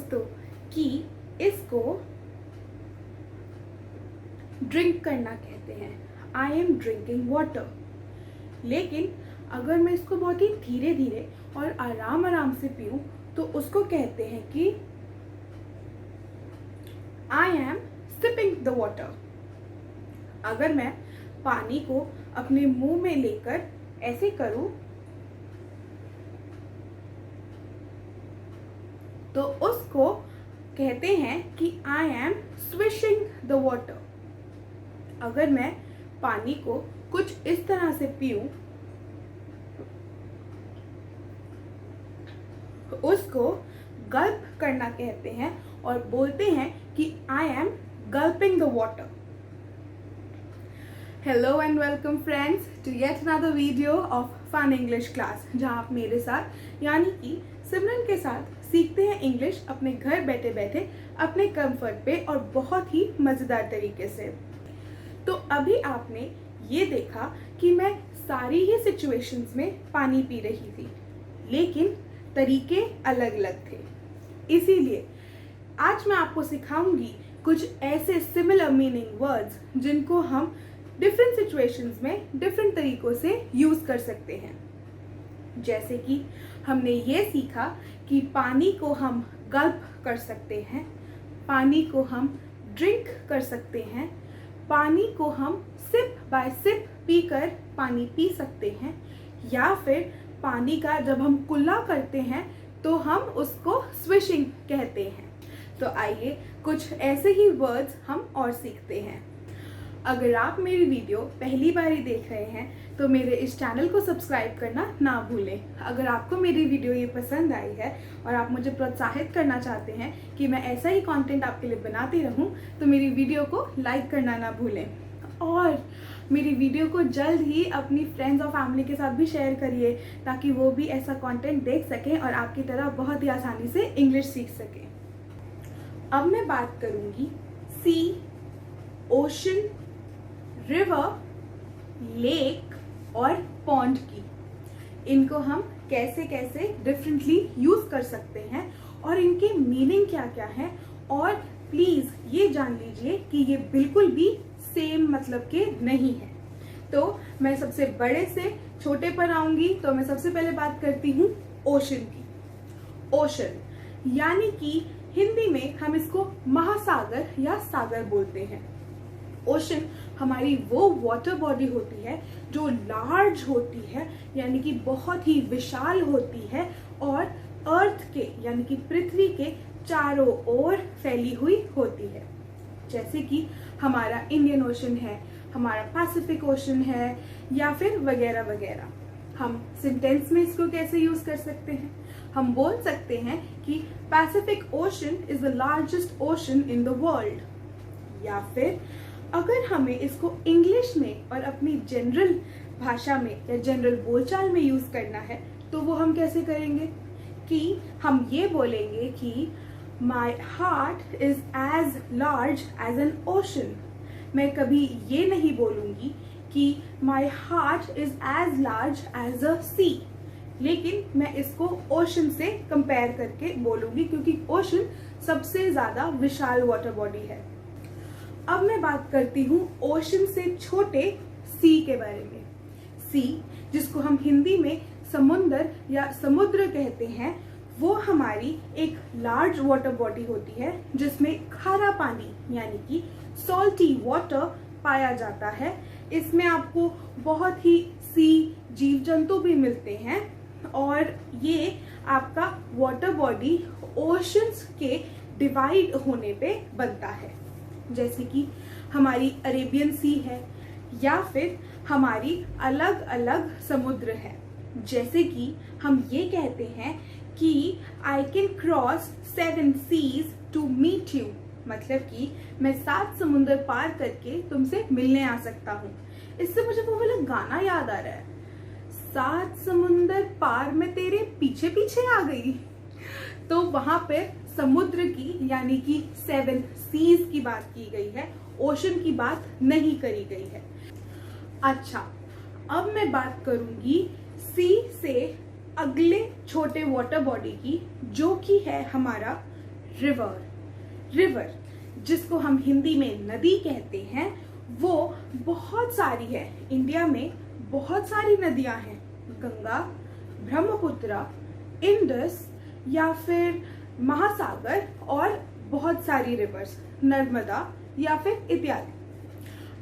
दोस्तों कि इसको ड्रिंक करना कहते हैं। I am drinking water. लेकिन अगर मैं इसको बहुत ही धीरे धीरे और आराम आराम से पीऊं तो उसको कहते हैं कि I M sipping the water. अगर मैं पानी को अपने मुंह में लेकर ऐसे करूं तो उसको कहते हैं कि I M swishing the water. अगर मैं पानी को कुछ इस तरह से पीऊं उसको गल्प करना कहते हैं और बोलते हैं कि I am gulping the water. Hello and welcome friends to yet another video of fun English class, जहां आप मेरे साथ यानी कि सिमरन के साथ सीखते हैं इंग्लिश अपने घर बैठे बैठे अपने कंफर्ट पे और बहुत ही मज़ेदार तरीके से। तो अभी आपने ये देखा कि मैं सारी ही सिचुएशंस में पानी पी रही थी, लेकिन तरीके अलग अलग थे। इसीलिए आज मैं आपको सिखाऊंगी कुछ ऐसे सिमिलर मीनिंग वर्ड्स जिनको हम डिफरेंट सिचुएशंस में डिफरेंट तरीकों से यूज़ कर सकते हैं। जैसे कि हमने ये सीखा कि पानी को हम गल्प कर सकते हैं, पानी को हम ड्रिंक कर सकते हैं, पानी को हम सिप बाय सिप पीकर पानी पी सकते हैं, या फिर पानी का जब हम कुल्ला करते हैं तो हम उसको स्विशिंग कहते हैं। तो आइए कुछ ऐसे ही वर्ड्स हम और सीखते हैं। अगर आप मेरी वीडियो पहली बार ही देख रहे हैं तो मेरे इस चैनल को सब्सक्राइब करना ना भूलें। अगर आपको मेरी वीडियो ये पसंद आई है और आप मुझे प्रोत्साहित करना चाहते हैं कि मैं ऐसा ही कंटेंट आपके लिए बनाती रहूं तो मेरी वीडियो को लाइक करना ना भूलें और मेरी वीडियो को जल्द ही अपनी फ्रेंड्स और फैमिली के साथ भी शेयर करिए ताकि वो भी ऐसा कंटेंट देख सकें और आपकी तरह बहुत ही आसानी से इंग्लिश सीख सकें। अब मैं बात करूंगी सी, ओशन, रिवर, लेक और पॉन्ड की। इनको हम कैसे कैसे डिफरेंटली यूज कर सकते हैं और इनके मीनिंग क्या क्या है, और प्लीज ये जान लीजिए कि ये बिल्कुल भी सेम मतलब के नहीं है। तो मैं सबसे बड़े से छोटे पर आऊंगी तो मैं सबसे पहले बात करती हूँ ओशन की। ओशन यानी कि हिंदी में हम इसको महासागर या सागर बोलते हैं। ओशन हमारी वो वाटर बॉडी होती है जो लार्ज होती है, यानी कि बहुत ही विशाल होती है और अर्थ के यानी कि पृथ्वी के चारों ओर फैली हुई होती है। जैसे कि हमारा इंडियन ओशन है, हमारा पैसिफिक ओशन है, या फिर वगैरह वगैरह। हम सेंटेंस में इसको कैसे यूज कर सकते हैं? हम बोल सकते हैं कि Pacific ocean is the largest ocean in the world. या फिर अगर हमें इसको इंग्लिश में और अपनी जनरल भाषा में या जनरल बोलचाल में यूज करना है तो वो हम कैसे करेंगे कि हम ये बोलेंगे कि my heart is as large as an ocean. मैं कभी ये नहीं बोलूंगी कि my heart is as large as a sea, लेकिन मैं इसको ओशन से कंपेयर करके बोलूंगी क्योंकि ओशन सबसे ज्यादा विशाल वाटर बॉडी है। अब मैं बात करती हूँ ओशन से छोटे सी के बारे में। सी, जिसको हम हिंदी में समुंदर या समुद्र कहते हैं, वो हमारी एक लार्ज वाटर बॉडी होती है जिसमें खारा पानी यानी कि सॉल्टी वाटर पाया जाता है। इसमें आपको बहुत ही सी जीव जंतु भी मिलते हैं और ये आपका वाटर बॉडी ओशंस के डिवाइड होने पे बनता है। जैसे कि हमारी अरेबियन सी है या फिर हमारी अलग अलग समुद्र है। जैसे कि हम ये कहते हैं कि I can cross 7 seas to meet you, मतलब कि मैं 7 समुद्र पार करके तुमसे मिलने आ सकता हूँ। इससे मुझे वो वाला गाना याद आ रहा है, 7 समुंदर पार मैं तेरे पीछे पीछे आ गई। तो वहां पे समुद्र की यानी कि 7 सीज की बात की गई है, ओशन की बात नहीं करी गई है। अच्छा, अब मैं बात करूंगी सी से अगले छोटे वाटर बॉडी की, जो कि है हमारा रिवर। रिवर जिसको हम हिंदी में नदी कहते हैं, वो बहुत सारी है। इंडिया में बहुत सारी नदियां हैं, गंगा, ब्रह्मपुत्र, इंडस या फिर महासागर, और बहुत सारी रिवर्स, नर्मदा या फिर इत्यादि।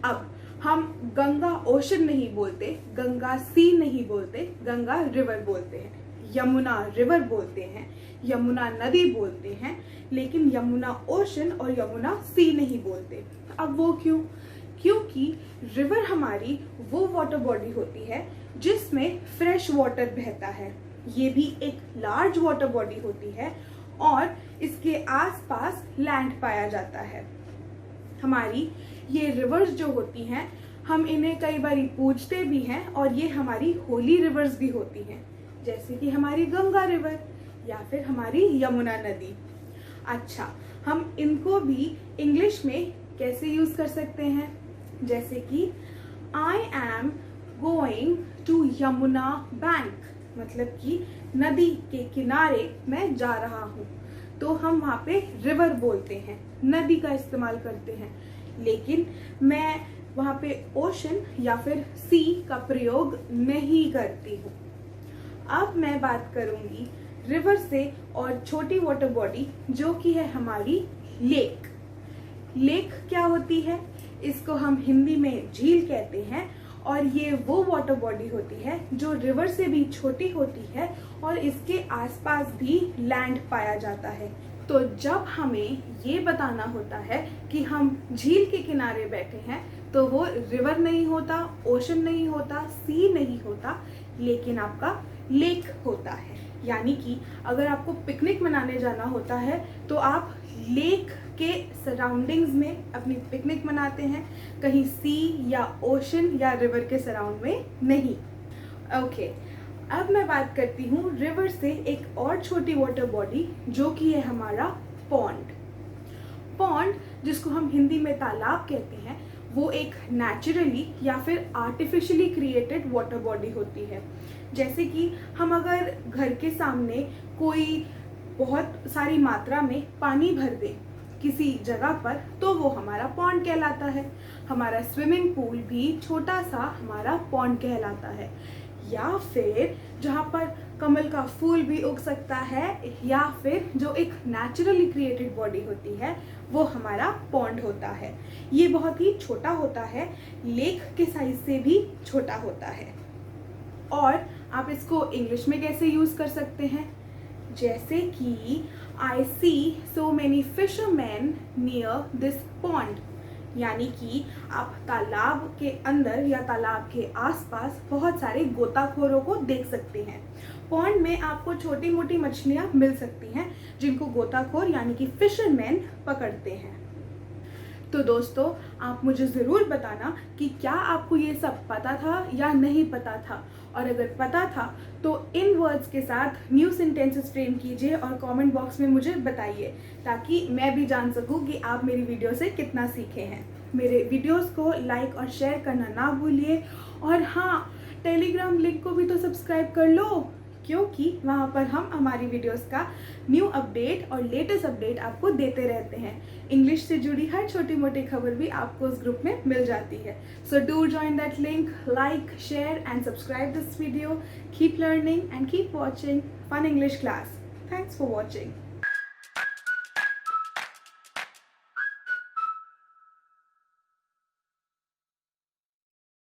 अब हम गंगा ओशन नहीं बोलते, गंगा सी नहीं बोलते, गंगा रिवर बोलते हैं, यमुना रिवर बोलते हैं, यमुना नदी बोलते हैं, लेकिन यमुना ओशन और यमुना सी नहीं बोलते। अब वो क्यों? क्योंकि रिवर हमारी वो वाटर बॉडी होती है जिसमें फ्रेश वाटर बहता है। ये भी एक लार्ज वाटर बॉडी होती है और इसके आसपास लैंड पाया जाता है। हमारी ये रिवर्स जो होती हैं, हम इन्हें कई बार पूजते भी हैं और ये हमारी होली रिवर्स भी होती हैं, जैसे कि हमारी गंगा रिवर या फिर हमारी यमुना नदी। अच्छा, हम इनको भी इंग्लिश में कैसे यूज कर सकते हैं? जैसे कि I am going to Yamuna bank, मतलब कि नदी के किनारे मैं जा रहा हूँ, तो हम वहाँ पे रिवर बोलते हैं, नदी का इस्तेमाल करते हैं। लेकिन मैं वहाँ पे ओशन या फिर सी का प्रयोग नहीं करती हूँ। अब मैं बात करूंगी रिवर से और छोटी वाटर बॉडी जो कि है हमारी लेक। लेक क्या होती है? इसको हम हिंदी में झील कहते हैं और ये वो वाटर बॉडी होती है जो रिवर से भी छोटी होती है और इसके आसपास भी लैंड पाया जाता है। तो जब हमें ये बताना होता है कि हम झील के किनारे बैठे हैं, तो वो रिवर नहीं होता, ओशन नहीं होता, सी नहीं होता, लेकिन आपका लेक होता है। यानी कि अगर आपको पिकनिक मनाने जाना होता है तो आप लेक के सराउंडिंग्स में अपनी पिकनिक मनाते हैं, कहीं सी या ओशन या रिवर के सराउंड में नहीं। ओके, अब मैं बात करती हूँ रिवर से एक और छोटी वाटर बॉडी जो कि है हमारा पॉन्ड। पॉन्ड जिसको हम हिंदी में तालाब कहते हैं, वो एक नेचुरली या फिर आर्टिफिशियली क्रिएटेड वाटर बॉडी होती है। जैसे कि हम अगर घर के सामने कोई बहुत सारी मात्रा में पानी भर दें किसी जगह पर, तो वो हमारा पॉन्ड कहलाता है। हमारा स्विमिंग पूल भी छोटा सा हमारा पॉन्ड कहलाता है। या फिर जहाँ पर कमल का फूल भी उग सकता है, या फिर जो एक नेचुरली क्रिएटेड बॉडी होती है, वो हमारा पॉन्ड होता है। ये बहुत ही छोटा होता है, लेक के साइज से भी छोटा होता है। और आप इसको इंग्लिश में कैसे यूज कर सकते हैं? जैसे कि I see so many fisherman near this pond, यानी कि आप तालाब के अंदर या तालाब के आसपास बहुत सारे गोताखोरों को देख सकते हैं। पॉन्ड में आपको छोटी मोटी मछलियां मिल सकती हैं जिनको गोताखोर यानी कि फिशरमैन पकड़ते हैं। तो दोस्तों, आप मुझे ज़रूर बताना कि क्या आपको ये सब पता था या नहीं पता था, और अगर पता था तो इन वर्ड्स के साथ न्यू सेंटेंसेस फ्रेम कीजिए और कमेंट बॉक्स में मुझे बताइए, ताकि मैं भी जान सकूं कि आप मेरी वीडियो से कितना सीखे हैं। मेरे वीडियोस को लाइक और शेयर करना ना भूलिए, और हाँ, टेलीग्राम लिंक को भी तो सब्सक्राइब कर लो, क्योंकि वहाँ पर हम हमारी वीडियोस का न्यू अपडेट और लेटेस्ट अपडेट आपको देते रहते हैं। इंग्लिश से जुड़ी हर छोटी मोटी खबर भी आपको उस ग्रुप में मिल जाती है। So do join that link, like, share and subscribe this video. Keep learning and keep watching fun English class. Thanks for watching.